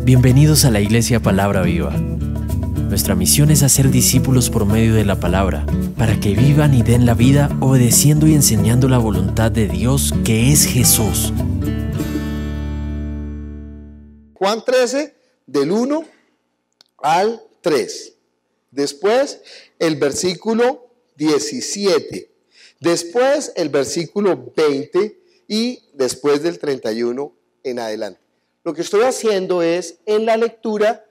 Bienvenidos a la Iglesia Palabra Viva. Nuestra misión es hacer discípulos por medio de la palabra, para que vivan y den la vida obedeciendo y enseñando la voluntad de Dios, que es Jesús. Juan 13, del 1 al 3. Después el versículo 17. Después el versículo 20 y después del 31 en adelante. Lo que estoy haciendo es, en la lectura,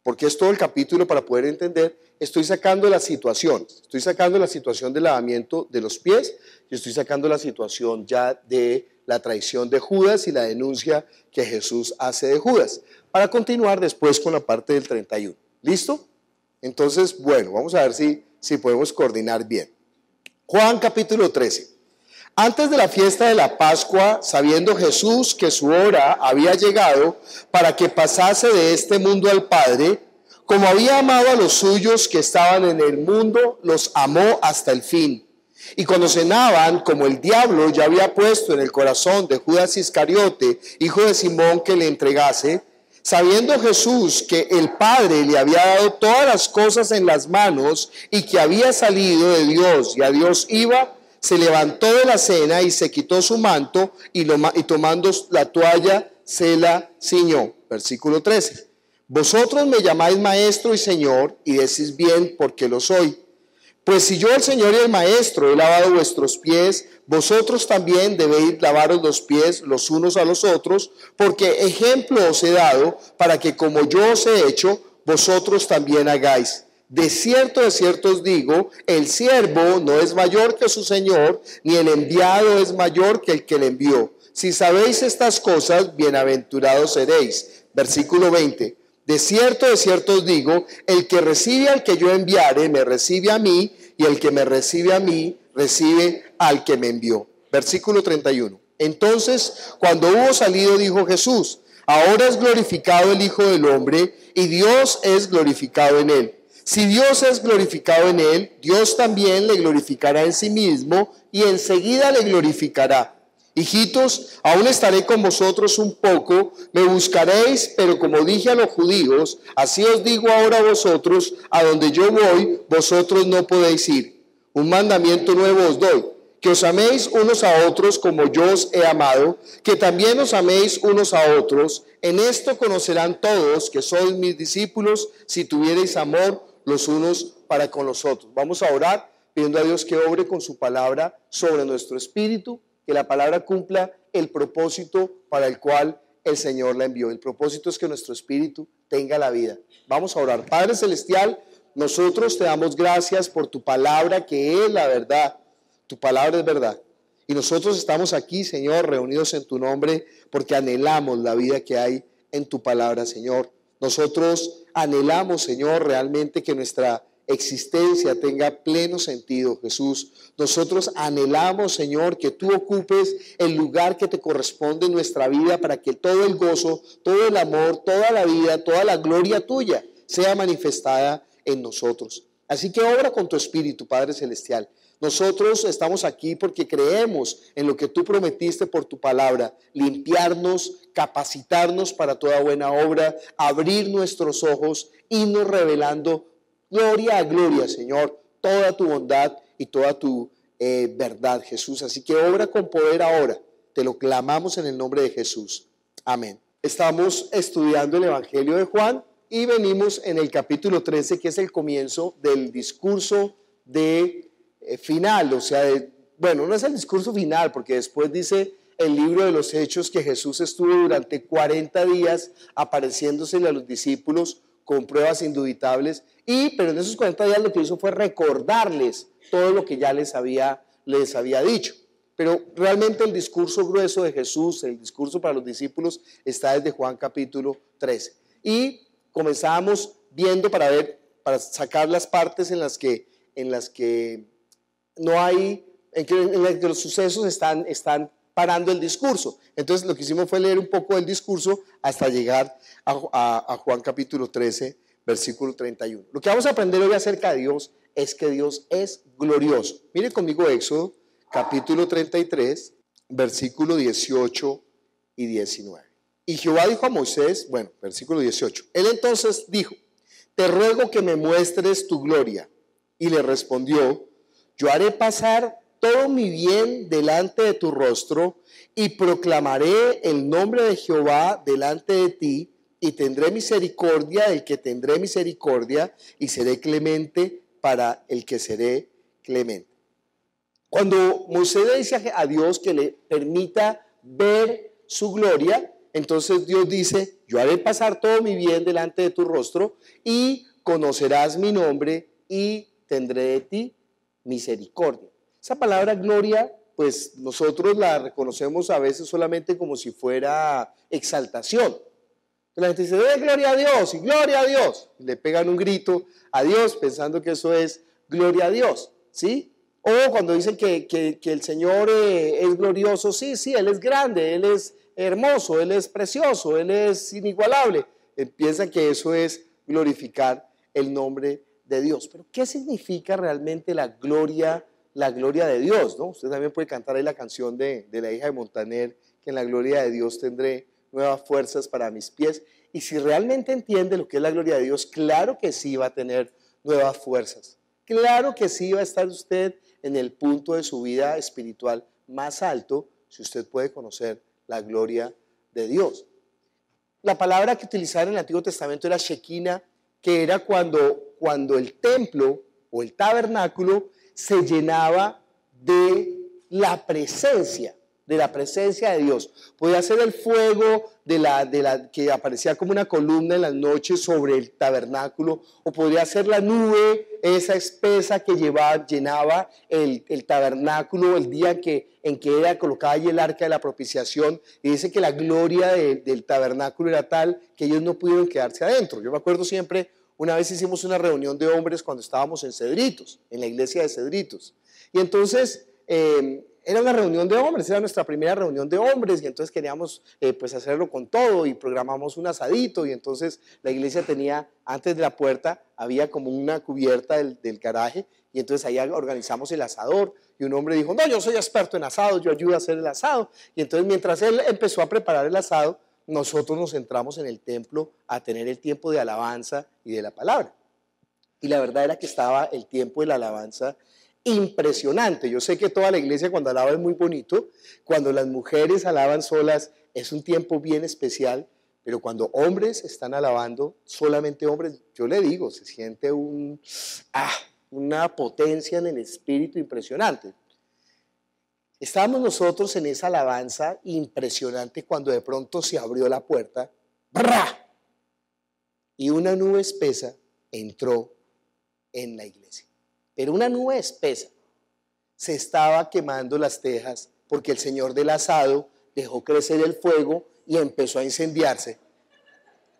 porque es todo el capítulo para poder entender, estoy sacando la situación. Estoy sacando la situación del lavamiento de los pies y estoy sacando la situación ya de la traición de Judas y la denuncia que Jesús hace de Judas. Para continuar después con la parte del 31. ¿Listo? Entonces, bueno, vamos a ver si podemos coordinar bien. Juan capítulo 13. Antes de la fiesta de la Pascua, sabiendo Jesús que su hora había llegado para que pasase de este mundo al Padre, como había amado a los suyos que estaban en el mundo, los amó hasta el fin. Y cuando cenaban, como el diablo ya había puesto en el corazón de Judas Iscariote, hijo de Simón, que le entregase, sabiendo Jesús que el Padre le había dado todas las cosas en las manos y que había salido de Dios y a Dios iba, se levantó de la cena y se quitó su manto y tomando la toalla se la ciñó. Versículo 13. Vosotros me llamáis maestro y señor y decís bien porque lo soy. Pues si yo el Señor y el Maestro he lavado vuestros pies, vosotros también debéis lavaros los pies los unos a los otros, porque ejemplo os he dado para que como yo os he hecho, vosotros también hagáis. De cierto os digo, el siervo no es mayor que su Señor, ni el enviado es mayor que el que le envió. Si sabéis estas cosas, bienaventurados seréis. Versículo 20. De cierto os digo, el que recibe al que yo enviare, me recibe a mí, y el que me recibe a mí, recibe al que me envió. Versículo 31. Entonces, cuando hubo salido, dijo Jesús, ahora es glorificado el Hijo del Hombre, y Dios es glorificado en él. Si Dios es glorificado en él, Dios también le glorificará en sí mismo, y enseguida le glorificará. Hijitos, aún estaré con vosotros un poco, me buscaréis, pero como dije a los judíos, así os digo ahora a vosotros, a donde yo voy, vosotros no podéis ir. Un mandamiento nuevo os doy, que os améis unos a otros como yo os he amado, que también os améis unos a otros. En esto conocerán todos que sois mis discípulos, si tuviereis amor los unos para con los otros. Vamos a orar pidiendo a Dios que obre con su palabra sobre nuestro espíritu, que la palabra cumpla el propósito para el cual el Señor la envió. El propósito es que nuestro espíritu tenga la vida. Vamos a orar. Padre Celestial, nosotros te damos gracias por tu palabra que es la verdad. Tu palabra es verdad. Y nosotros estamos aquí, Señor, reunidos en tu nombre porque anhelamos la vida que hay en tu palabra, Señor. Nosotros anhelamos, Señor, realmente que nuestra existencia tenga pleno sentido, Jesús. Nosotros anhelamos, Señor, que tú ocupes el lugar que te corresponde en nuestra vida para que todo el gozo, todo el amor, toda la vida, toda la gloria tuya sea manifestada en nosotros. Así que obra con tu espíritu, Padre Celestial. Nosotros estamos aquí porque creemos en lo que tú prometiste por tu palabra, limpiarnos, capacitarnos para toda buena obra, abrir nuestros ojos, irnos revelando gloria a gloria, Señor, toda tu bondad y toda tu verdad, Jesús. Así que obra con poder ahora, te lo clamamos en el nombre de Jesús. Amén. Estamos estudiando el Evangelio de Juan y venimos en el capítulo 13, que es el comienzo del discurso final, o sea, no es el discurso final, porque después dice el libro de los Hechos que Jesús estuvo durante 40 días apareciéndosele a los discípulos con pruebas indubitables, pero en esos 40 días lo que hizo fue recordarles todo lo que ya les había dicho. Pero realmente el discurso grueso de Jesús, el discurso para los discípulos, está desde Juan capítulo 13. Y comenzamos viendo para sacar las partes en las que no hay, en las que los sucesos están parando el discurso. Entonces lo que hicimos fue leer un poco del discurso hasta llegar a Juan capítulo 13, versículo 31. Lo que vamos a aprender hoy acerca de Dios es que Dios es glorioso. Mire conmigo Éxodo capítulo 33, versículo 18 y 19. Y Jehová dijo a Moisés, bueno, versículo 18, él entonces dijo, te ruego que me muestres tu gloria. Y le respondió, yo haré pasar todo mi bien delante de tu rostro y proclamaré el nombre de Jehová delante de ti y tendré misericordia del que tendré misericordia y seré clemente para el que seré clemente. Cuando Moisés le dice a Dios que le permita ver su gloria, entonces Dios dice, yo haré pasar todo mi bien delante de tu rostro y conocerás mi nombre y tendré de ti misericordia. Esa palabra gloria, pues nosotros la reconocemos a veces solamente como si fuera exaltación. La gente dice, gloria a Dios y gloria a Dios. Le pegan un grito a Dios pensando que eso es gloria a Dios, ¿sí? O cuando dicen que el Señor es glorioso, sí, Él es grande, Él es hermoso, Él es precioso, Él es inigualable. Piensan que eso es glorificar el nombre de Dios. Pero ¿qué significa realmente la gloria de Dios, ¿no? Usted también puede cantar ahí la canción de la hija de Montaner, que en la gloria de Dios tendré nuevas fuerzas para mis pies. Y si realmente entiende lo que es la gloria de Dios, claro que sí va a tener nuevas fuerzas. Claro que sí va a estar usted en el punto de su vida espiritual más alto si usted puede conocer la gloria de Dios. La palabra que utilizaban en el Antiguo Testamento era Shekinah, que era cuando el templo o el tabernáculo se llenaba de la presencia de Dios. Podía ser el fuego que aparecía como una columna en las noches sobre el tabernáculo, o podría ser la nube, esa espesa que llenaba el tabernáculo el día en que era colocada allí el arca de la propiciación, y dice que la gloria del tabernáculo era tal que ellos no pudieron quedarse adentro. Yo me acuerdo siempre, una vez hicimos una reunión de hombres cuando estábamos en Cedritos, en la iglesia de Cedritos, y entonces era una reunión de hombres, era nuestra primera reunión de hombres, y entonces queríamos pues hacerlo con todo, y programamos un asadito, y entonces la iglesia tenía, antes de la puerta, había como una cubierta del garaje, y entonces ahí organizamos el asador, y un hombre dijo, no, yo soy experto en asado, yo ayudo a hacer el asado, y entonces mientras él empezó a preparar el asado, nosotros nos entramos en el templo a tener el tiempo de alabanza y de la palabra. Y la verdad era que estaba el tiempo de la alabanza impresionante. Yo sé que toda la iglesia cuando alaba es muy bonito, cuando las mujeres alaban solas es un tiempo bien especial, pero cuando hombres están alabando, solamente hombres, yo le digo, se siente una potencia en el espíritu impresionante. Estábamos nosotros en esa alabanza impresionante cuando de pronto se abrió la puerta, ¡brá! Y una nube espesa entró en la iglesia. Pero una nube espesa. Se estaba quemando las tejas porque el señor del asado dejó crecer el fuego y empezó a incendiarse.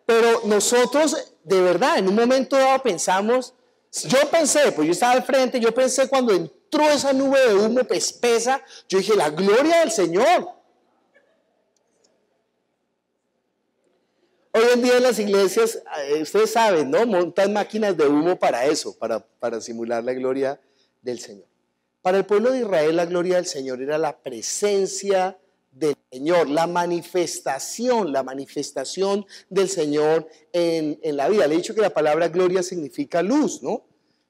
Pero nosotros, de verdad, en un momento dado pensamos, yo estaba al frente, yo pensé cuando entró esa nube de humo espesa, yo dije, la gloria del Señor. Hoy en día en las iglesias, ustedes saben, ¿no? Montan máquinas de humo para eso, para simular la gloria del Señor. Para el pueblo de Israel, la gloria del Señor era la presencia del Señor, la manifestación del Señor en la vida. Le he dicho que la palabra gloria significa luz, ¿no?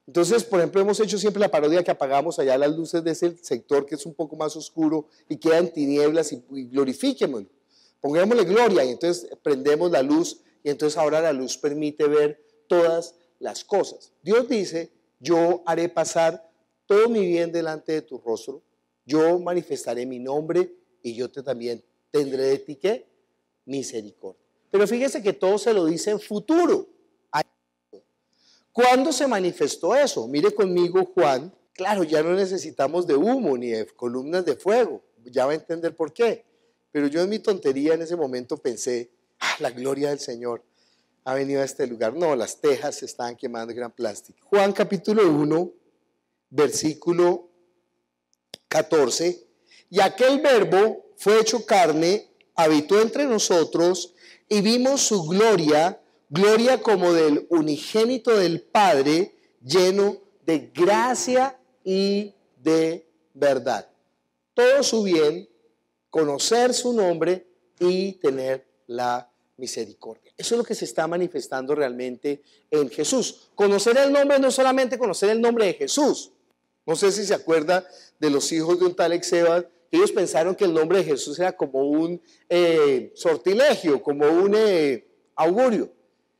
Entonces, por ejemplo, hemos hecho siempre la parodia que apagamos allá las luces de ese sector que es un poco más oscuro y queda en tinieblas y glorifiquémoslo. Pongámosle gloria y entonces prendemos la luz y entonces ahora la luz permite ver todas las cosas. Dios dice, yo haré pasar todo mi bien delante de tu rostro, yo manifestaré mi nombre y yo también tendré de ti, ¿qué? Misericordia. Pero fíjese que todo se lo dice en futuro. ¿Cuándo se manifestó eso? Mire conmigo Juan. Claro, ya no necesitamos de humo ni de columnas de fuego. Ya va a entender por qué. Pero yo en mi tontería en ese momento pensé, la gloria del Señor ha venido a este lugar. No, las tejas se estaban quemando, eran plástico. Juan capítulo 1, versículo 14. Y aquel verbo fue hecho carne, habitó entre nosotros y vimos su gloria, gloria como del unigénito del Padre, lleno de gracia y de verdad. Todo su bien, conocer su nombre y tener la misericordia. Eso es lo que se está manifestando realmente en Jesús. Conocer el nombre no es solamente conocer el nombre de Jesús. No sé si se acuerda de los hijos de un tal Exebas. Ellos pensaron que el nombre de Jesús era como un sortilegio, como un augurio.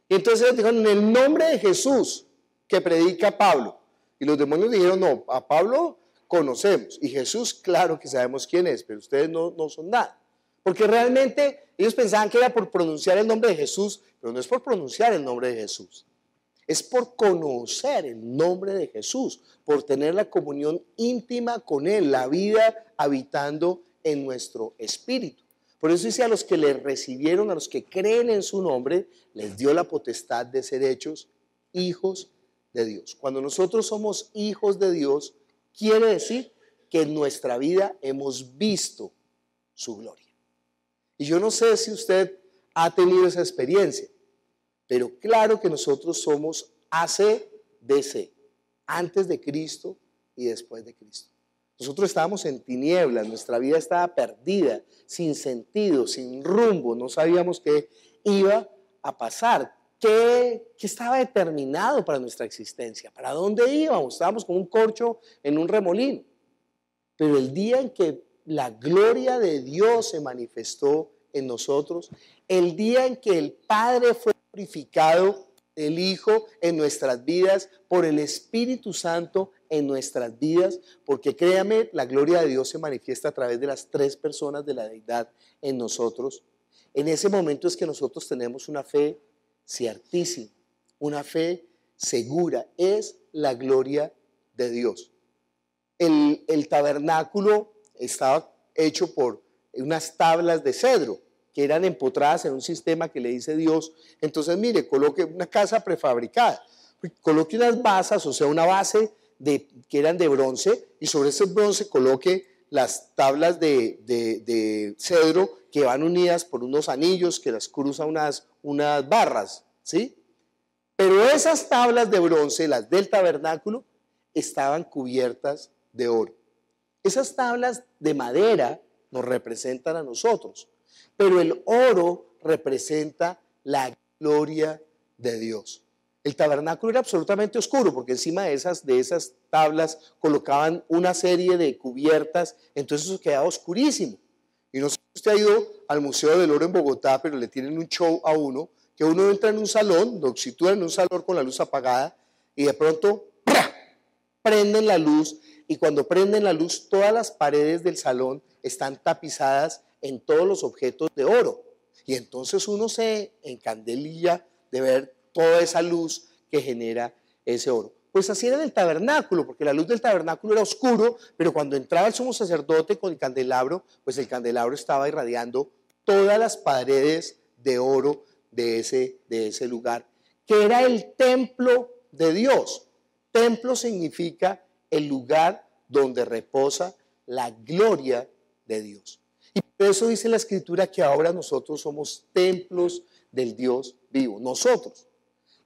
Y entonces ellos dijeron, en el nombre de Jesús que predica Pablo. Y los demonios dijeron, no, a Pablo conocemos. Y Jesús, claro que sabemos quién es, pero ustedes no son nada. Porque realmente ellos pensaban que era por pronunciar el nombre de Jesús, pero no es por pronunciar el nombre de Jesús. Es por conocer el nombre de Jesús, por tener la comunión íntima con Él, la vida habitando en nuestro espíritu. Por eso dice, a los que le recibieron, a los que creen en su nombre, les dio la potestad de ser hechos hijos de Dios. Cuando nosotros somos hijos de Dios, quiere decir que en nuestra vida hemos visto su gloria. Y yo no sé si usted ha tenido esa experiencia, pero claro que nosotros somos AC/DC, antes de Cristo y después de Cristo. Nosotros estábamos en tinieblas, nuestra vida estaba perdida, sin sentido, sin rumbo, no sabíamos qué iba a pasar, qué estaba determinado para nuestra existencia, para dónde íbamos, estábamos como un corcho en un remolino. Pero el día en que la gloria de Dios se manifestó en nosotros, el día en que el Padre fue glorificado, el Hijo en nuestras vidas, por el Espíritu Santo en nuestras vidas, porque créame, la gloria de Dios se manifiesta a través de las tres personas de la deidad en nosotros. En ese momento es que nosotros tenemos una fe ciertísima, una fe segura, es la gloria de Dios. El tabernáculo estaba hecho por unas tablas de cedro que eran empotradas en un sistema que le dice Dios. Entonces, mire, coloque una casa prefabricada, coloque unas basas, o sea, una base que eran de bronce, y sobre ese bronce coloque las tablas de cedro que van unidas por unos anillos que las cruzan unas barras, ¿sí? Pero esas tablas de bronce, las del tabernáculo, estaban cubiertas de oro. Esas tablas de madera nos representan a nosotros, pero el oro representa la gloria de Dios. El tabernáculo era absolutamente oscuro porque encima de esas tablas colocaban una serie de cubiertas, entonces eso quedaba oscurísimo. Y no sé si usted ha ido al Museo del Oro en Bogotá, pero le tienen un show a uno, que uno entra en un salón, lo sitúan en un salón con la luz apagada y de pronto ¡prá!, prenden la luz, y cuando prenden la luz todas las paredes del salón están tapizadas en todos los objetos de oro. Y entonces uno se encandelilla de ver toda esa luz que genera ese oro. Pues así era en el tabernáculo, porque la luz del tabernáculo era oscuro, pero cuando entraba el sumo sacerdote con el candelabro, pues el candelabro estaba irradiando todas las paredes de oro de ese lugar, que era el templo de Dios. Templo significa el lugar donde reposa la gloria de Dios. Y por eso dice la Escritura que ahora nosotros somos templos del Dios vivo. Nosotros.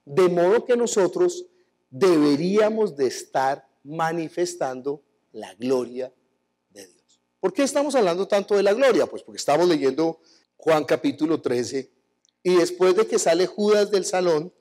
De modo que nosotros deberíamos de estar manifestando la gloria de Dios. ¿Por qué estamos hablando tanto de la gloria? Pues porque estamos leyendo Juan capítulo 13 y después de que sale Judas del salón,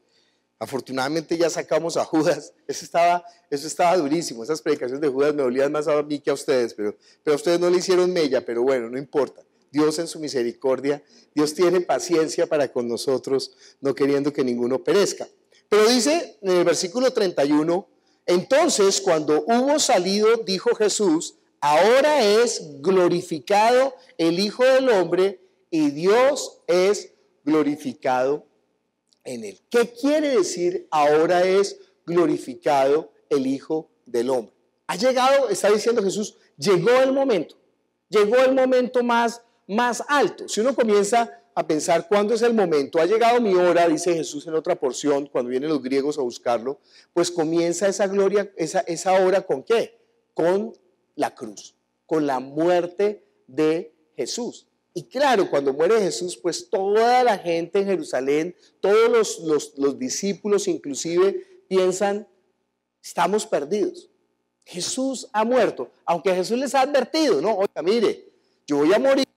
afortunadamente ya sacamos a Judas. Eso estaba durísimo. Esas predicaciones de Judas me dolían más a mí que a ustedes, pero a ustedes no le hicieron mella, pero bueno, no importa. Dios en su misericordia, Dios tiene paciencia para con nosotros, no queriendo que ninguno perezca. Pero dice en el versículo 31, entonces cuando hubo salido, dijo Jesús, ahora es glorificado el Hijo del Hombre y Dios es glorificado en él. ¿Qué quiere decir ahora es glorificado el Hijo del Hombre? Ha llegado, está diciendo Jesús, llegó el momento más alto. Si uno comienza a pensar cuándo es el momento, ha llegado mi hora, dice Jesús en otra porción, cuando vienen los griegos a buscarlo, pues comienza esa gloria, esa hora ¿con qué? Con la cruz, con la muerte de Jesús. Y claro, cuando muere Jesús, pues toda la gente en Jerusalén, todos los discípulos inclusive piensan, estamos perdidos. Jesús ha muerto, aunque Jesús les ha advertido, no, oiga, mire, yo voy a morir,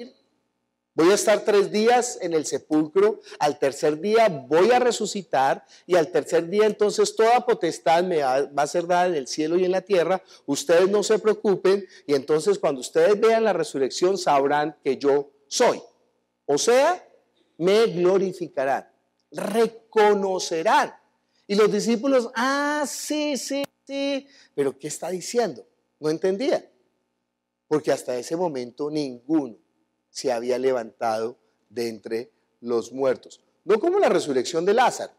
Voy a estar 3 días en el sepulcro, al tercer día voy a resucitar y al tercer día entonces toda potestad me va a ser dada en el cielo y en la tierra. Ustedes no se preocupen y entonces cuando ustedes vean la resurrección sabrán que yo soy. O sea, me glorificarán, reconocerán. Y los discípulos, sí, pero ¿qué está diciendo? No entendía, porque hasta ese momento ninguno se había levantado de entre los muertos. No como la resurrección de Lázaro,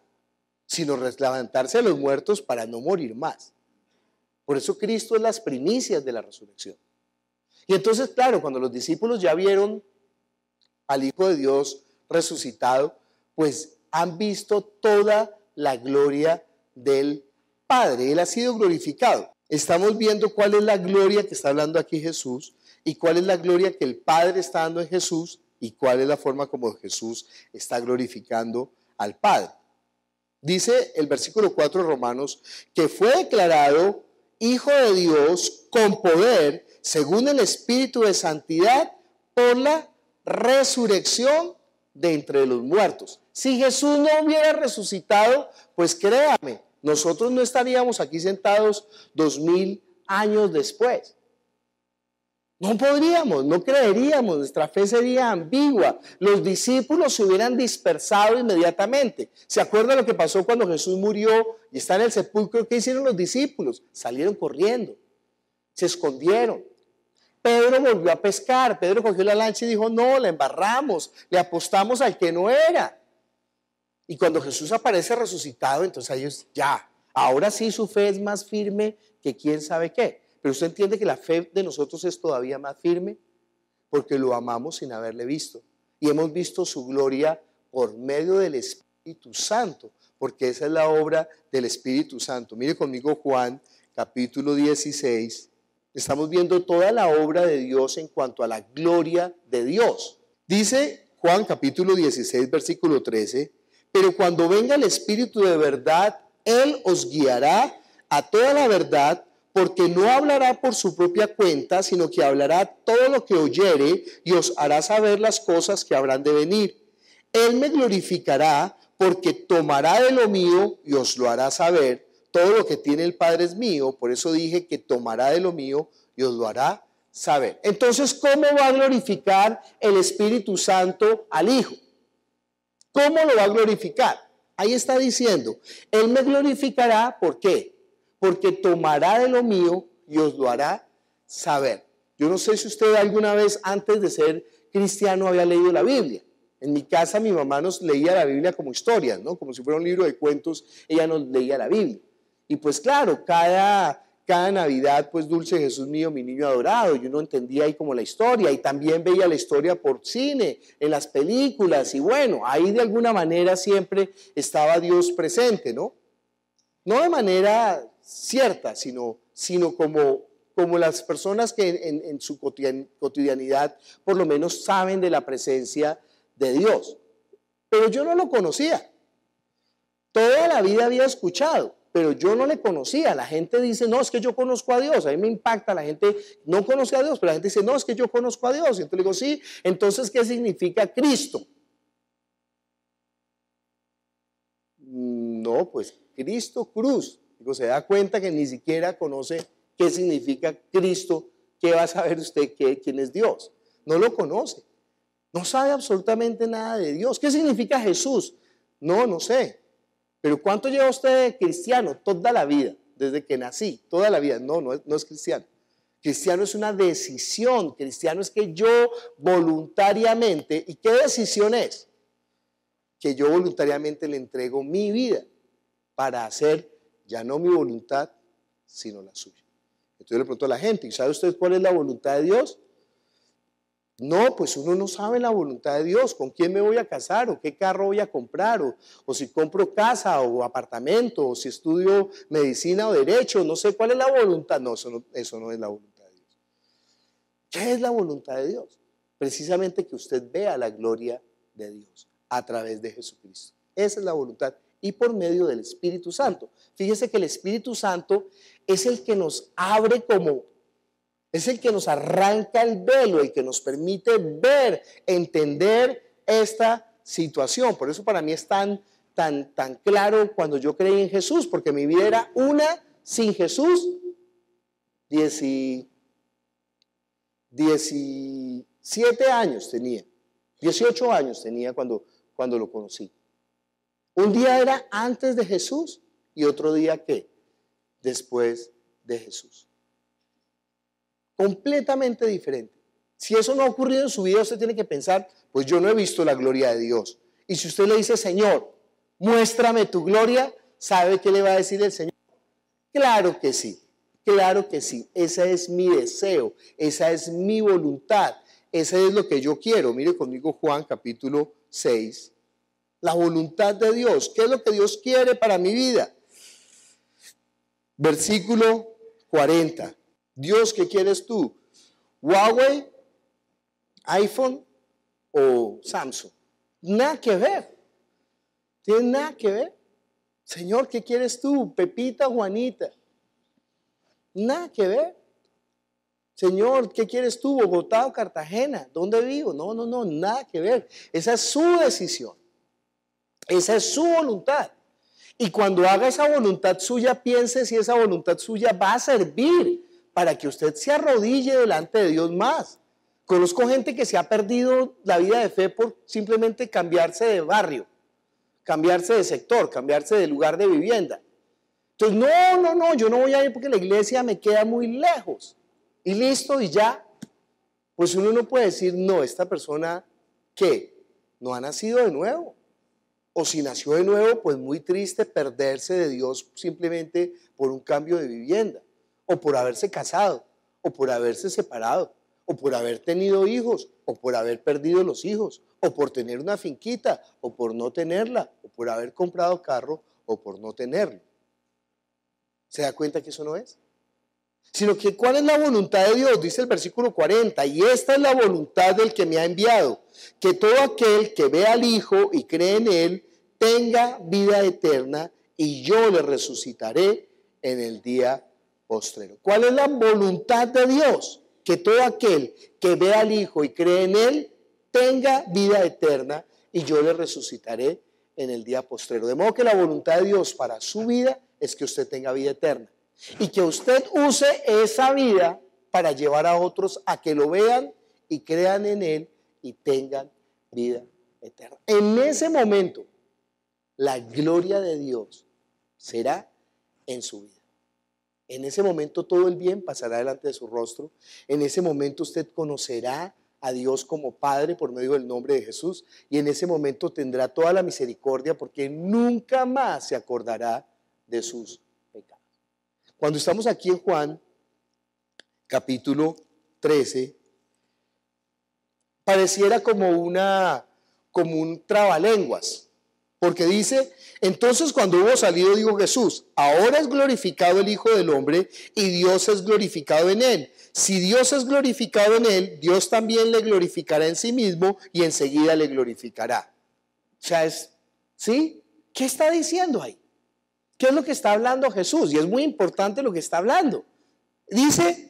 sino levantarse de los muertos para no morir más. Por eso Cristo es las primicias de la resurrección. Y entonces, claro, cuando los discípulos ya vieron al Hijo de Dios resucitado, pues han visto toda la gloria del Padre. Él ha sido glorificado. Estamos viendo cuál es la gloria que está hablando aquí Jesús y cuál es la gloria que el Padre está dando en Jesús y cuál es la forma como Jesús está glorificando al Padre. Dice el versículo 4 de Romanos que fue declarado Hijo de Dios con poder según el Espíritu de Santidad por la resurrección de entre los muertos. Si Jesús no hubiera resucitado, pues créame, nosotros no estaríamos aquí sentados 2000 años después. No podríamos, no creeríamos, nuestra fe sería ambigua. Los discípulos se hubieran dispersado inmediatamente. ¿Se acuerdan lo que pasó cuando Jesús murió y está en el sepulcro? ¿Qué hicieron los discípulos? Salieron corriendo, se escondieron. Pedro volvió a pescar, Pedro cogió la lancha y dijo, no, la embarramos, le apostamos al que no era. Y cuando Jesús aparece resucitado, entonces ellos ahora sí su fe es más firme que quién sabe qué. Pero usted entiende que la fe de nosotros es todavía más firme porque lo amamos sin haberle visto. Y hemos visto su gloria por medio del Espíritu Santo, porque esa es la obra del Espíritu Santo. Mire conmigo Juan, capítulo 16. Estamos viendo toda la obra de Dios en cuanto a la gloria de Dios. Dice Juan, capítulo 16, versículo 13, pero cuando venga el Espíritu de verdad, Él os guiará a toda la verdad, porque no hablará por su propia cuenta, sino que hablará todo lo que oyere y os hará saber las cosas que habrán de venir. Él me glorificará porque tomará de lo mío y os lo hará saber. Todo lo que tiene el Padre es mío, por eso dije que tomará de lo mío y os lo hará saber. Entonces, ¿cómo va a glorificar el Espíritu Santo al Hijo? ¿Cómo lo va a glorificar? Ahí está diciendo, Él me glorificará, ¿por qué? Porque tomará de lo mío y os lo hará saber. Yo no sé si usted alguna vez antes de ser cristiano había leído la Biblia. En mi casa mi mamá nos leía la Biblia como historias, ¿no? Como si fuera un libro de cuentos, ella nos leía la Biblia. Y pues claro, cada Navidad, pues dulce Jesús mío, mi niño adorado, y uno entendía ahí como la historia, y también veía la historia por cine, en las películas, y bueno, ahí de alguna manera siempre estaba Dios presente, ¿no? No de manera cierta, sino como las personas que en su cotidianidad por lo menos saben de la presencia de Dios. Pero yo no lo conocía. Toda la vida había escuchado, pero yo no le conocía. La gente dice, no, es que yo conozco a Dios. A mí me impacta, la gente no conoce a Dios, pero la gente dice, no, es que yo conozco a Dios. Y entonces le digo, sí, entonces, ¿qué significa Cristo? No, pues Cristo cruz. Digo, se da cuenta que ni siquiera conoce qué significa Cristo. ¿Qué va a saber usted quién es Dios? No lo conoce. No sabe absolutamente nada de Dios. ¿Qué significa Jesús? No sé. ¿Pero cuánto lleva usted de cristiano? Toda la vida, desde que nací, toda la vida. No es cristiano. Cristiano es una decisión. Cristiano es que yo voluntariamente, ¿y qué decisión es? Que yo voluntariamente le entrego mi vida para hacer ya no mi voluntad, sino la suya. Entonces le pregunto a la gente, ¿y sabe usted cuál es la voluntad de Dios? No, pues uno no sabe la voluntad de Dios, con quién me voy a casar, o qué carro voy a comprar, o si compro casa o apartamento, o si estudio medicina o derecho, no sé cuál es la voluntad. No, eso no es la voluntad de Dios. ¿Qué es la voluntad de Dios? Precisamente que usted vea la gloria de Dios a través de Jesucristo. Esa es la voluntad. Y por medio del Espíritu Santo. Fíjese que el Espíritu Santo es el que nos abre como Es el que nos arranca el velo, el que nos permite ver, entender esta situación. Por eso para mí es tan claro cuando yo creí en Jesús, porque mi vida era una sin Jesús. 17 años tenía, 18 años tenía cuando lo conocí. Un día era antes de Jesús y otro día ¿qué? Después de Jesús. Completamente diferente. Si eso no ha ocurrido en su vida, usted tiene que pensar, pues yo no he visto la gloria de Dios. Y si usted le dice, Señor, muéstrame tu gloria, ¿sabe qué le va a decir el Señor? Claro que sí, claro que sí. Ese es mi deseo, esa es mi voluntad, ese es lo que yo quiero. Mire conmigo Juan capítulo 6. La voluntad de Dios. ¿Qué es lo que Dios quiere para mi vida? Versículo 40. Dios, ¿qué quieres tú? ¿Huawei, iPhone o Samsung? Nada que ver. Tiene nada que ver. Señor, ¿qué quieres tú? Pepita, Juanita. Nada que ver. Señor, ¿qué quieres tú? Bogotá o Cartagena. ¿Dónde vivo? No, nada que ver. Esa es su decisión. Esa es su voluntad. Y cuando haga esa voluntad suya, piense si esa voluntad suya va a servir para que usted se arrodille delante de Dios más. Conozco gente que se ha perdido la vida de fe por simplemente cambiarse de barrio, cambiarse de sector, cambiarse de lugar de vivienda. Entonces, no, yo no voy a ir porque la iglesia me queda muy lejos. Y listo, y ya. Pues uno no puede decir, no, esta persona, ¿qué? No ha nacido de nuevo. O si nació de nuevo, pues muy triste perderse de Dios simplemente por un cambio de vivienda, o por haberse casado, o por haberse separado, o por haber tenido hijos, o por haber perdido los hijos, o por tener una finquita, o por no tenerla, o por haber comprado carro, o por no tenerlo. ¿Se da cuenta que eso no es? Sino que ¿cuál es la voluntad de Dios? Dice el versículo 40, y esta es la voluntad del que me ha enviado, que todo aquel que ve al Hijo y cree en Él, tenga vida eterna, y yo le resucitaré en el día postrero. ¿Cuál es la voluntad de Dios? Que todo aquel que ve al Hijo y cree en Él, tenga vida eterna, y yo le resucitaré en el día postrero. De modo que la voluntad de Dios para su vida es que usted tenga vida eterna. Y que usted use esa vida para llevar a otros a que lo vean y crean en Él y tengan vida eterna. En ese momento, la gloria de Dios será en su vida. En ese momento todo el bien pasará delante de su rostro. En ese momento usted conocerá a Dios como Padre por medio del nombre de Jesús. Y en ese momento tendrá toda la misericordia porque nunca más se acordará de sus pecados. Cuando estamos aquí en Juan, capítulo 13, pareciera como un trabalenguas. Porque dice, entonces cuando hubo salido, dijo Jesús, ahora es glorificado el Hijo del Hombre y Dios es glorificado en él. Si Dios es glorificado en él, Dios también le glorificará en sí mismo y enseguida le glorificará. O sea, ¿sí? ¿Qué está diciendo ahí? ¿Qué es lo que está hablando Jesús? Y es muy importante lo que está hablando. Dice,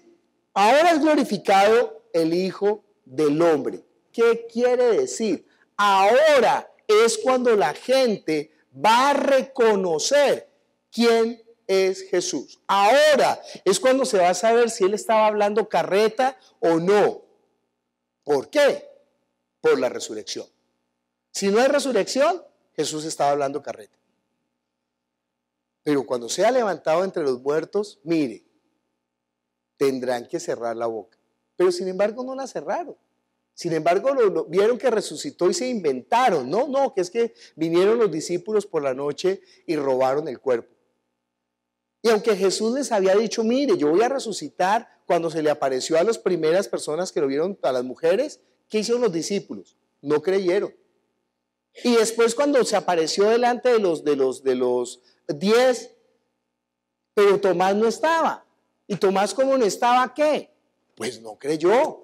ahora es glorificado el Hijo del Hombre. ¿Qué quiere decir? Ahora es cuando la gente va a reconocer quién es Jesús. Ahora es cuando se va a saber si él estaba hablando carreta o no. ¿Por qué? Por la resurrección. Si no hay resurrección, Jesús estaba hablando carreta. Pero cuando sea levantado entre los muertos, mire, tendrán que cerrar la boca. Pero sin embargo no la cerraron. Sin embargo, vieron que resucitó y se inventaron. No, que es que vinieron los discípulos por la noche y robaron el cuerpo. Y aunque Jesús les había dicho, mire, yo voy a resucitar, cuando se le apareció a las primeras personas que lo vieron, a las mujeres, ¿qué hicieron los discípulos? No creyeron. Y después cuando se apareció delante de los 10, pero Tomás no estaba. ¿Y Tomás cómo no estaba qué? Pues no creyó.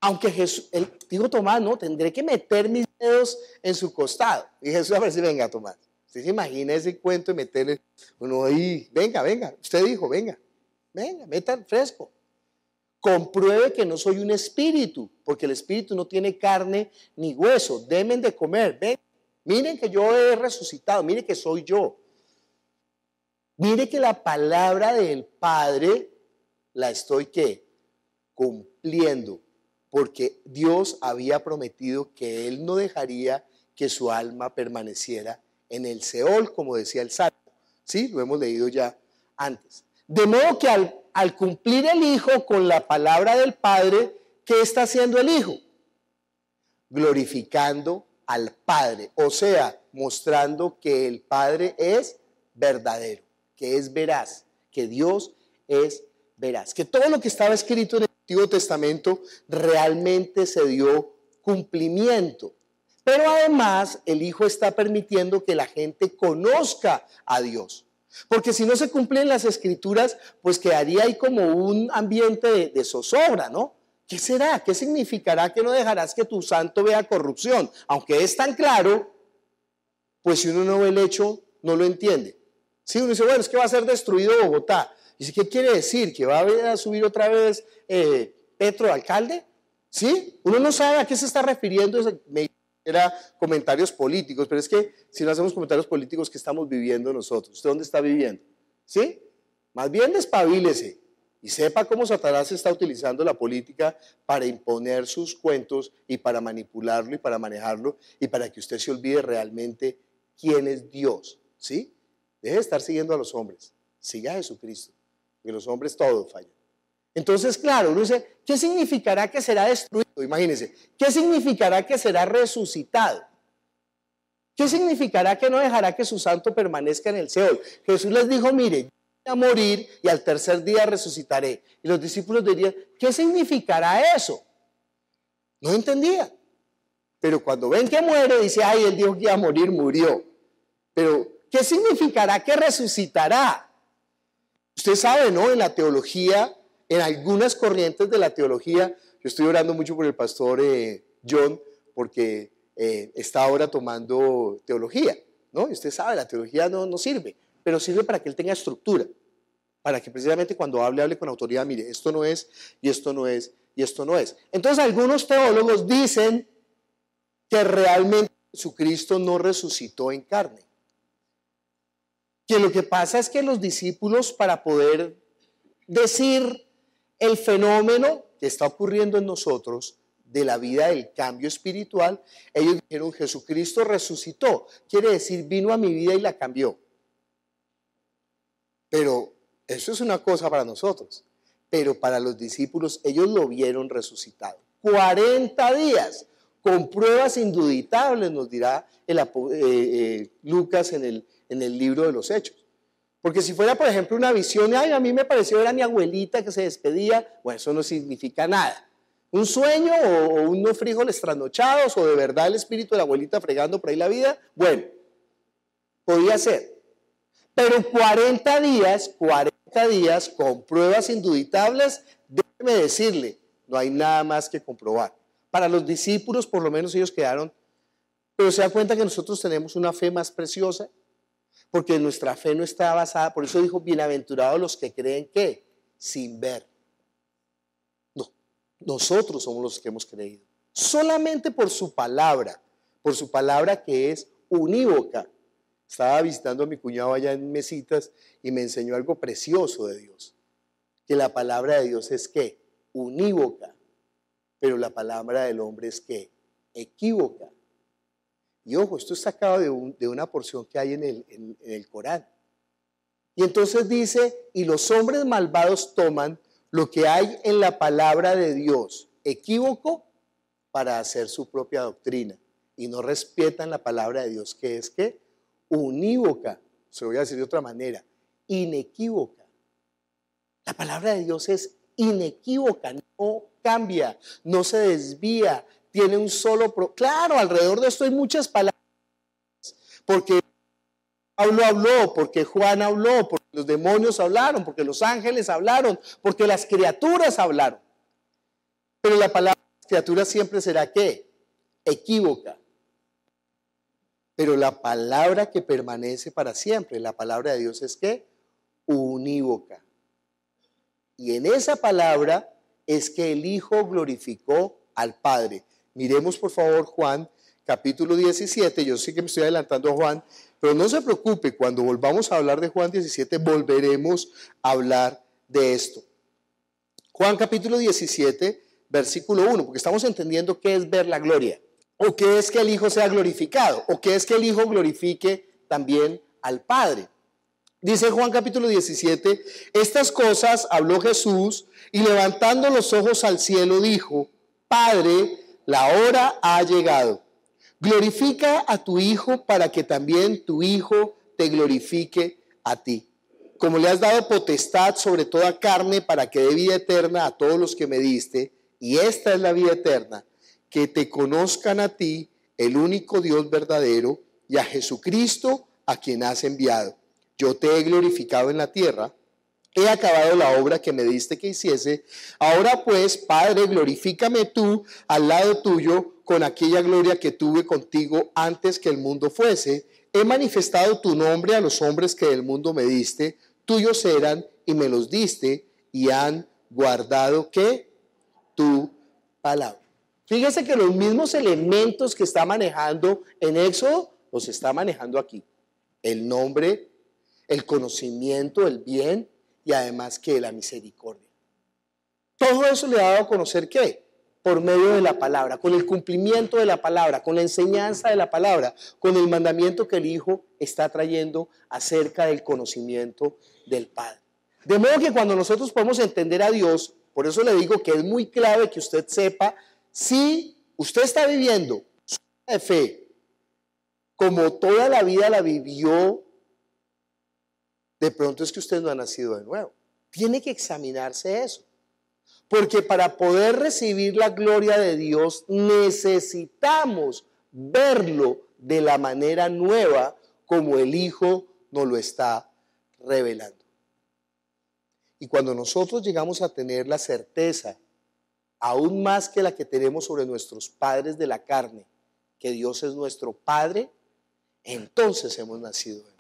Aunque Jesús, él dijo Tomás, no, tendré que meter mis dedos en su costado. Y Jesús a ver si venga Tomás. Usted se imagina ese cuento de meterle uno ahí, venga, usted dijo, venga, meta fresco. compruebe que no soy un espíritu, porque el espíritu no tiene carne ni hueso. Denme de comer. Ven, miren que yo he resucitado, miren que soy yo. Mire que la palabra del Padre la estoy ¿qué? Cumpliendo, porque Dios había prometido que Él no dejaría que su alma permaneciera en el Seol, como decía el Salmo. ¿Sí? Lo hemos leído ya antes. De modo que al cumplir el Hijo con la palabra del Padre, ¿qué está haciendo el Hijo? Glorificando al Padre, o sea, mostrando que el Padre es verdadero, que es veraz, que Dios es veraz, que todo lo que estaba escrito en el Antiguo Testamento realmente se dio cumplimiento. Pero además el Hijo está permitiendo que la gente conozca a Dios. Porque si no se cumplen las Escrituras, pues quedaría ahí como un ambiente de zozobra, ¿no? ¿Qué será? ¿Qué significará que no dejarás que tu santo vea corrupción? Aunque es tan claro, pues si uno no ve el hecho, no lo entiende. Si uno dice, bueno, es que va a ser destruido Bogotá. Dice, ¿qué quiere decir? ¿Que va a subir otra vez Petro alcalde? ¿Sí? Uno no sabe a qué se está refiriendo. Era comentarios políticos, pero es que si no hacemos comentarios políticos, ¿qué estamos viviendo nosotros? ¿Usted dónde está viviendo? ¿Sí? Más bien despabilese y sepa cómo Satanás está utilizando la política para imponer sus cuentos y para manipularlo y para manejarlo y para que usted se olvide realmente quién es Dios. ¿Sí? Deje de estar siguiendo a los hombres, siga a Jesucristo, porque los hombres todos fallan. Entonces, claro, uno dice, ¿qué significará que será destruido? Imagínense, ¿qué significará que será resucitado? ¿Qué significará que no dejará que su santo permanezca en el Seol? Jesús les dijo, mire, yo voy a morir y al tercer día resucitaré. Y los discípulos dirían, ¿qué significará eso? No entendía. Pero cuando ven que muere, dice, ay, él dijo que iba a morir, murió. Pero, ¿qué significará que resucitará? Usted sabe, ¿no? En la teología, en algunas corrientes de la teología, yo estoy orando mucho por el pastor John, porque está ahora tomando teología, ¿no? Y usted sabe, la teología no sirve, pero sirve para que él tenga estructura, para que precisamente cuando hable con autoridad, mire, esto no es, y esto no es, y esto no es. Entonces algunos teólogos dicen que realmente Jesucristo no resucitó en carne. Que lo que pasa es que los discípulos, para poder decir el fenómeno que está ocurriendo en nosotros de la vida del cambio espiritual, ellos dijeron, Jesucristo resucitó, quiere decir, vino a mi vida y la cambió. Pero eso es una cosa para nosotros, pero para los discípulos, ellos lo vieron resucitado. 40 días, con pruebas indubitables, nos dirá Lucas en el libro de los Hechos. Porque si fuera, por ejemplo, una visión, ay, a mí me pareció era mi abuelita que se despedía, bueno, eso no significa nada. Un sueño o unos frijoles trasnochados o de verdad el espíritu de la abuelita fregando por ahí la vida, bueno, podía ser. Pero 40 días con pruebas indubitables, déjeme decirle, no hay nada más que comprobar. Para los discípulos, por lo menos ellos quedaron, pero se da cuenta que nosotros tenemos una fe más preciosa, porque nuestra fe no está basada, por eso dijo, bienaventurados los que creen que sin ver. No, nosotros somos los que hemos creído. Solamente por su palabra que es unívoca. Estaba visitando a mi cuñado allá en Mesitas y me enseñó algo precioso de Dios. Que la palabra de Dios es ¿qué? Unívoca. Pero la palabra del hombre es ¿qué? Equívoca. Y ojo, esto es sacado de una porción que hay en el Corán. Y entonces dice, y los hombres malvados toman lo que hay en la palabra de Dios, equívoco, para hacer su propia doctrina. Y no respetan la palabra de Dios, que es ¿qué? Unívoca. Se lo voy a decir de otra manera, inequívoca. La palabra de Dios es inequívoca, no cambia, no se desvía, tiene un solo... Claro, alrededor de esto hay muchas palabras, porque Pablo habló, porque Juan habló, porque los demonios hablaron, porque los ángeles hablaron, porque las criaturas hablaron. Pero la palabra de las criaturas siempre será ¿qué? Equívoca. Pero la palabra que permanece para siempre, la palabra de Dios es ¿qué? Unívoca. Y en esa palabra es que el Hijo glorificó al Padre. Miremos por favor Juan capítulo 17, yo sé que me estoy adelantando a Juan, pero no se preocupe, cuando volvamos a hablar de Juan 17 volveremos a hablar de esto. Juan capítulo 17, versículo 1, porque estamos entendiendo qué es ver la gloria, o qué es que el Hijo sea glorificado, o qué es que el Hijo glorifique también al Padre. Dice Juan capítulo 17, estas cosas habló Jesús y levantando los ojos al cielo dijo, Padre, la hora ha llegado. Glorifica a tu Hijo para que también tu Hijo te glorifique a ti. Como le has dado potestad sobre toda carne para que dé vida eterna a todos los que me diste, y esta es la vida eterna, que te conozcan a ti, el único Dios verdadero, y a Jesucristo a quien has enviado. Yo te he glorificado en la tierra, he acabado la obra que me diste que hiciese. Ahora pues, Padre, glorifícame tú al lado tuyo con aquella gloria que tuve contigo antes que el mundo fuese. He manifestado tu nombre a los hombres que del mundo me diste, tuyos eran y me los diste y han guardado ¿qué? Tu palabra. Fíjese que los mismos elementos que está manejando en Éxodo los está manejando aquí. El nombre, el conocimiento, el bien y además que la misericordia. Todo eso le ha dado a conocer ¿qué? Por medio de la palabra, con el cumplimiento de la palabra, con la enseñanza de la palabra, con el mandamiento que el Hijo está trayendo acerca del conocimiento del Padre. De modo que cuando nosotros podemos entender a Dios, por eso le digo que es muy clave que usted sepa si usted está viviendo su vida de fe como toda la vida la vivió, de pronto es que usted no ha nacido de nuevo. Tiene que examinarse eso. Porque para poder recibir la gloria de Dios necesitamos verlo de la manera nueva como el Hijo nos lo está revelando. Y cuando nosotros llegamos a tener la certeza, aún más que la que tenemos sobre nuestros padres de la carne, que Dios es nuestro Padre, entonces hemos nacido de nuevo.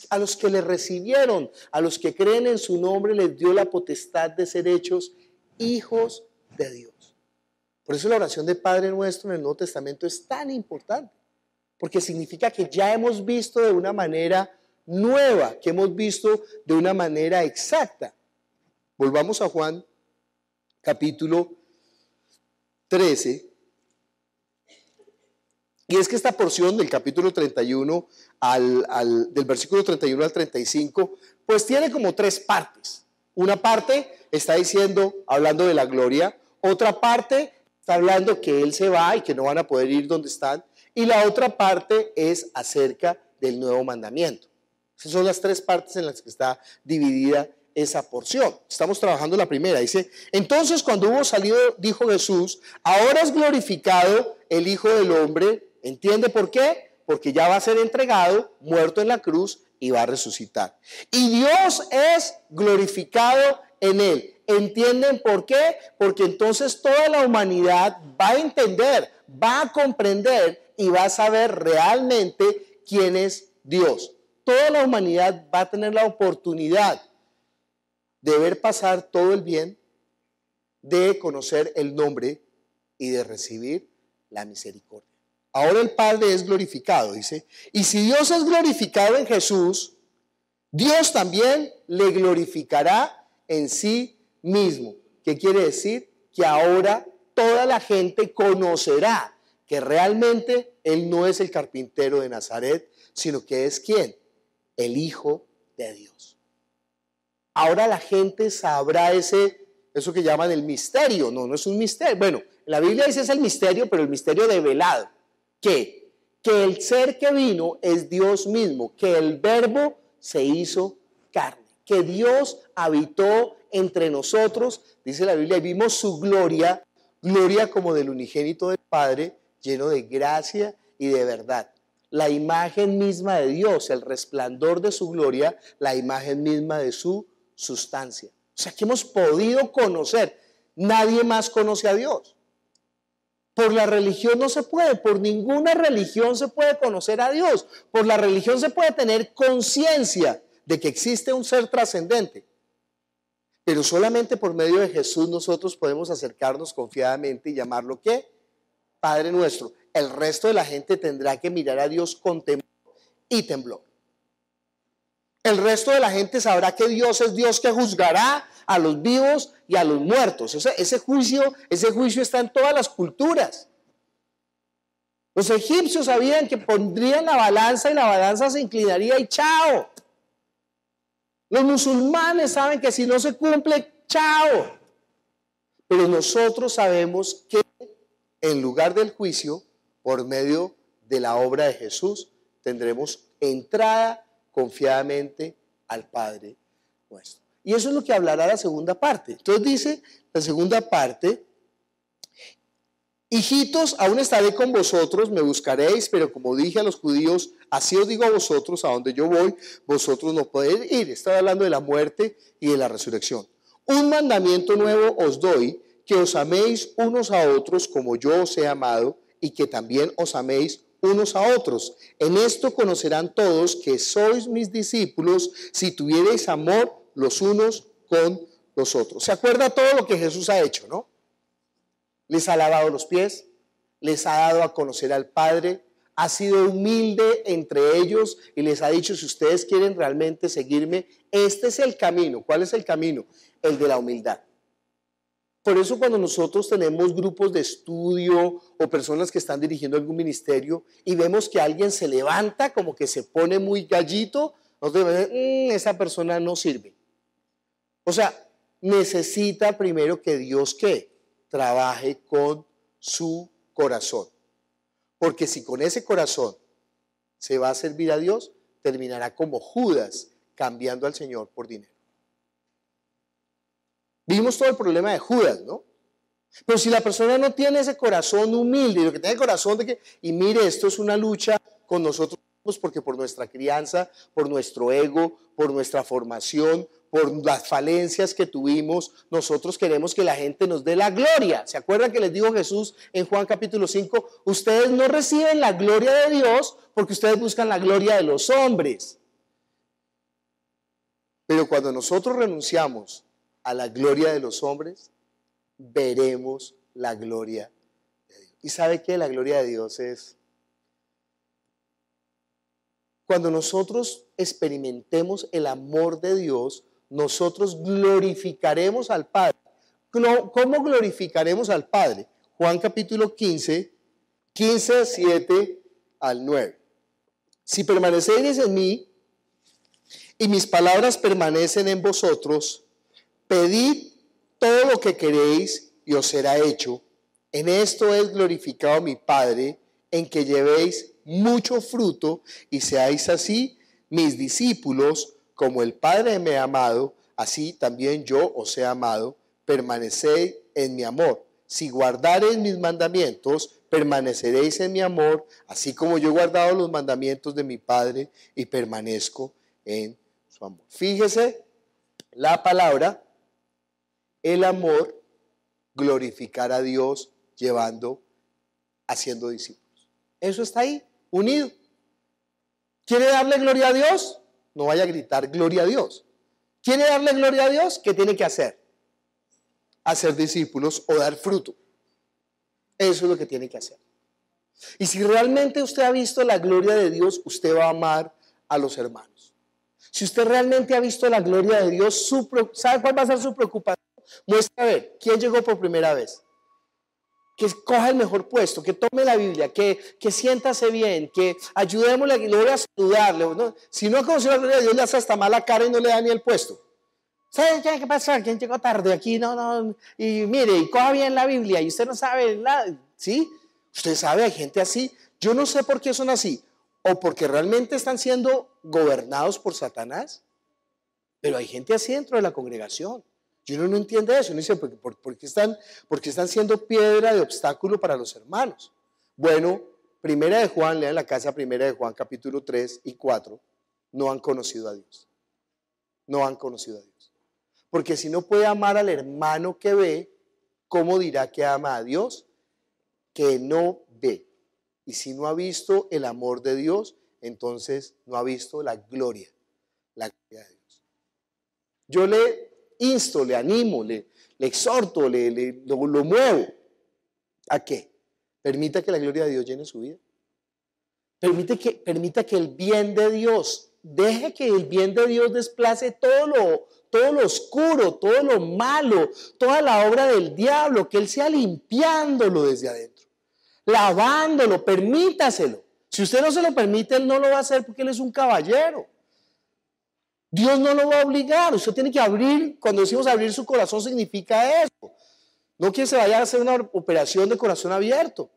A los que le recibieron, a los que creen en su nombre, les dio la potestad de ser hechos hijos de Dios. Por eso la oración de Padre Nuestro en el Nuevo Testamento es tan importante, porque significa que ya hemos visto de una manera nueva, que hemos visto de una manera exacta. Volvamos a Juan capítulo 13. Y es que esta porción del capítulo 31, del versículo 31 al 35, pues tiene como tres partes. Una parte está diciendo, hablando de la gloria. Otra parte está hablando que Él se va y que no van a poder ir donde están. Y la otra parte es acerca del nuevo mandamiento. Esas son las tres partes en las que está dividida esa porción. Estamos trabajando la primera. Dice, entonces cuando hubo salido, dijo Jesús, ahora es glorificado el Hijo del Hombre. ¿Entiende por qué? Porque ya va a ser entregado, muerto en la cruz y va a resucitar. Y Dios es glorificado en Él. ¿Entienden por qué? Porque entonces toda la humanidad va a entender, va a comprender y va a saber realmente quién es Dios. Toda la humanidad va a tener la oportunidad de ver pasar todo el bien, de conocer el nombre y de recibir la misericordia. Ahora el Padre es glorificado, dice, y si Dios es glorificado en Jesús, Dios también le glorificará en sí mismo. ¿Qué quiere decir? Que ahora toda la gente conocerá que realmente Él no es el carpintero de Nazaret, sino que es ¿quién? El Hijo de Dios. Ahora la gente sabrá eso que llaman el misterio. No es un misterio. Bueno, en la Biblia dice es el misterio, pero el misterio develado. ¿Qué? Que el ser que vino es Dios mismo, que el Verbo se hizo carne, que Dios habitó entre nosotros, dice la Biblia, y vimos su gloria, gloria como del unigénito del Padre, lleno de gracia y de verdad. La imagen misma de Dios, el resplandor de su gloria, la imagen misma de su sustancia. O sea, que hemos podido conocer. Nadie más conoce a Dios. Por la religión no se puede, por ninguna religión se puede conocer a Dios. Por la religión se puede tener conciencia de que existe un ser trascendente. Pero solamente por medio de Jesús nosotros podemos acercarnos confiadamente y llamarlo ¿qué? Padre nuestro. El resto de la gente tendrá que mirar a Dios con temor y temblor. El resto de la gente sabrá que Dios es Dios que juzgará a los vivos y a los muertos. O sea, ese juicio está en todas las culturas. Los egipcios sabían que pondrían la balanza y la balanza se inclinaría y chao. Los musulmanes saben que si no se cumple, chao. Pero nosotros sabemos que en lugar del juicio, por medio de la obra de Jesús, tendremos entrada confiadamente al Padre nuestro. Y eso es lo que hablará la segunda parte. Entonces dice la segunda parte: hijitos, aún estaré con vosotros, me buscaréis, pero como dije a los judíos, así os digo a vosotros, a donde yo voy, vosotros no podéis ir. Está hablando de la muerte y de la resurrección. Un mandamiento nuevo os doy, que os améis unos a otros como yo os he amado, y que también os améis unos a otros. En esto conocerán todos que sois mis discípulos, si tuviereis amor los unos con los otros. ¿Se acuerda todo lo que Jesús ha hecho, no? Les ha lavado los pies, les ha dado a conocer al Padre, ha sido humilde entre ellos y les ha dicho: si ustedes quieren realmente seguirme, este es el camino. ¿Cuál es el camino? El de la humildad. Por eso cuando nosotros tenemos grupos de estudio o personas que están dirigiendo algún ministerio y vemos que alguien se levanta como que se pone muy gallito, nosotros decimos: esa persona no sirve. O sea, necesita primero que Dios ¿qué? Trabaje con su corazón. Porque si con ese corazón se va a servir a Dios, terminará como Judas, cambiando al Señor por dinero. Vimos todo el problema de Judas, ¿no? Pero si la persona no tiene ese corazón humilde, y lo que tiene el corazón de que, y mire, esto es una lucha con nosotros, porque por nuestra crianza, por nuestro ego, por nuestra formación, por las falencias que tuvimos, nosotros queremos que la gente nos dé la gloria. ¿Se acuerdan que les dijo Jesús en Juan capítulo 5? Ustedes no reciben la gloria de Dios porque ustedes buscan la gloria de los hombres. Pero cuando nosotros renunciamos a la gloria de los hombres, veremos la gloria de Dios. ¿Y sabe qué? La gloria de Dios es cuando nosotros experimentemos el amor de Dios, nosotros glorificaremos al Padre. ¿Cómo glorificaremos al Padre? Juan capítulo 15, 7 al 9. Si permanecéis en mí y mis palabras permanecen en vosotros, pedid todo lo que queréis y os será hecho. En esto es glorificado mi Padre, en que llevéis mucho fruto y seáis así mis discípulos, como el Padre me ha amado, así también yo os he amado. Permaneced en mi amor. Si guardareis mis mandamientos, permaneceréis en mi amor, así como yo he guardado los mandamientos de mi Padre y permanezco en su amor. Fíjese la palabra, el amor, glorificar a Dios haciendo discípulos. Eso está ahí, unido. ¿Quiere darle gloria a Dios? No vaya a gritar gloria a Dios. ¿Quiere darle gloria a Dios? ¿Qué tiene que hacer? Hacer discípulos o dar fruto. Eso es lo que tiene que hacer. Y si realmente usted ha visto la gloria de Dios, usted va a amar a los hermanos. Si usted realmente ha visto la gloria de Dios, ¿sabe cuál va a ser su preocupación? Muestra a ver, ¿quién llegó por primera vez? Que coja el mejor puesto, que tome la Biblia, que siéntase bien, que ayudémosle, y le voy a saludarle, ¿no? Si no conoce la gloria de Dios, le hace hasta mala cara y no le da ni el puesto. ¿Sabe qué pasa? ¿Quién llegó tarde aquí? No, y mire, y coja bien la Biblia, y usted no sabe nada, ¿sí? Usted sabe, hay gente así. Yo no sé por qué son así, o porque realmente están siendo gobernados por Satanás, pero hay gente así dentro de la congregación. Y uno no entiende eso, uno dice, ¿por qué están siendo piedra de obstáculo para los hermanos? Bueno, Primera de Juan, lean la casa Primera de Juan, capítulo 3 y 4, no han conocido a Dios. No han conocido a Dios. Porque si no puede amar al hermano que ve, ¿cómo dirá que ama a Dios? Que no ve. Y si no ha visto el amor de Dios, entonces no ha visto la gloria de Dios. Yo le insto, le animo, le exhorto, lo muevo. ¿A qué? Permita que la gloria de Dios llene su vida. Permita que el bien de Dios, deje que el bien de Dios desplace todo lo oscuro, todo lo malo, toda la obra del diablo, que Él sea limpiándolo desde adentro, lavándolo, permítaselo. Si usted no se lo permite, Él no lo va a hacer porque Él es un caballero. Dios no lo va a obligar, usted tiene que abrir, cuando decimos abrir su corazón significa eso. No que se vaya a hacer una operación de corazón abierto,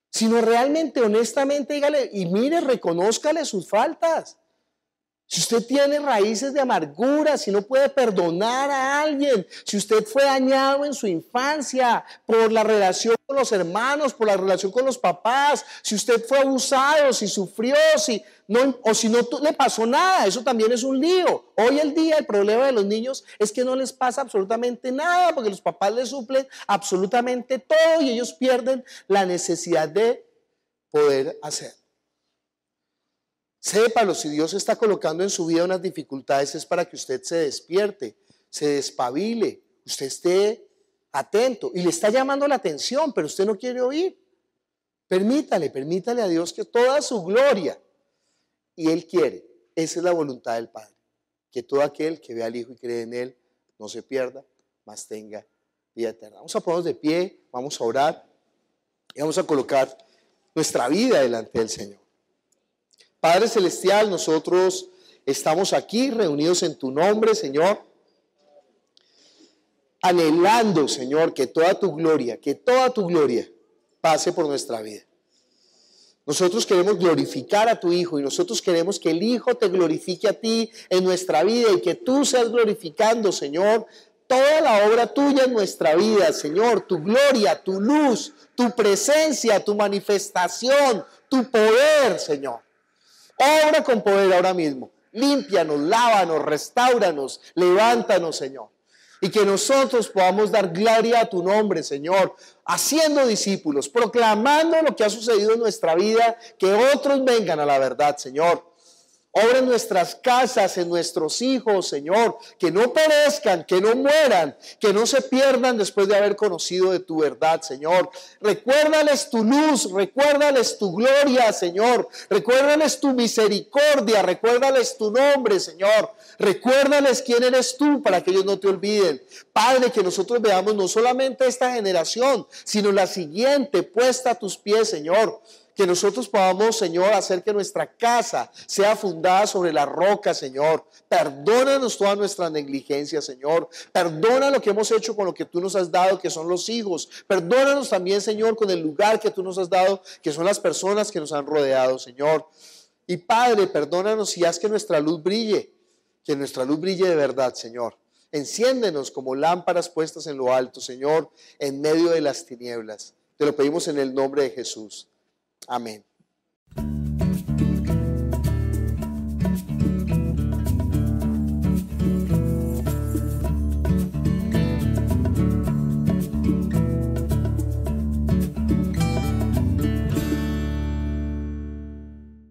sino realmente, honestamente, dígale y mire, reconózcale sus faltas. Si usted tiene raíces de amargura, si no puede perdonar a alguien, si usted fue dañado en su infancia por la relación con los hermanos, por la relación con los papás, si usted fue abusado, si sufrió, o si no le pasó nada, eso también es un lío. Hoy el día el problema de los niños es que no les pasa absolutamente nada porque los papás les suplen absolutamente todo y ellos pierden la necesidad de poder hacer. Sépalo, si Dios está colocando en su vida unas dificultades es para que usted se despierte, se despabile, usted esté atento y le está llamando la atención, pero usted no quiere oír. Permítale a Dios que toda su gloria, y Él quiere, esa es la voluntad del Padre, que todo aquel que vea al Hijo y cree en Él no se pierda, mas tenga vida eterna. Vamos a ponernos de pie, vamos a orar y vamos a colocar nuestra vida delante del Señor. Padre Celestial, nosotros estamos aquí reunidos en tu nombre, Señor, anhelando, Señor, que toda tu gloria pase por nuestra vida. Nosotros queremos glorificar a tu Hijo y nosotros queremos que el Hijo te glorifique a ti en nuestra vida y que tú seas glorificando, Señor, toda la obra tuya en nuestra vida, Señor, tu gloria, tu luz, tu presencia, tu manifestación, tu poder, Señor. Obra con poder ahora mismo. Límpianos, lávanos, restáuranos, levántanos, Señor. Y que nosotros podamos dar gloria a tu nombre, Señor, haciendo discípulos, proclamando lo que ha sucedido en nuestra vida, que otros vengan a la verdad, Señor. Obra en nuestras casas, en nuestros hijos, Señor, que no perezcan, que no mueran, que no se pierdan después de haber conocido de tu verdad, Señor. Recuérdales tu luz, recuérdales tu gloria, Señor. Recuérdales tu misericordia, recuérdales tu nombre, Señor. Recuérdales quién eres tú para que ellos no te olviden. Padre, que nosotros veamos no solamente esta generación, sino la siguiente puesta a tus pies, Señor. Que nosotros podamos, Señor, hacer que nuestra casa sea fundada sobre la roca, Señor. Perdónanos toda nuestra negligencia, Señor. Perdona lo que hemos hecho con lo que tú nos has dado, que son los hijos. Perdónanos también, Señor, con el lugar que tú nos has dado, que son las personas que nos han rodeado, Señor. Y Padre, perdónanos y haz que nuestra luz brille de verdad, Señor. Enciéndenos como lámparas puestas en lo alto, Señor, en medio de las tinieblas. Te lo pedimos en el nombre de Jesús. Amén.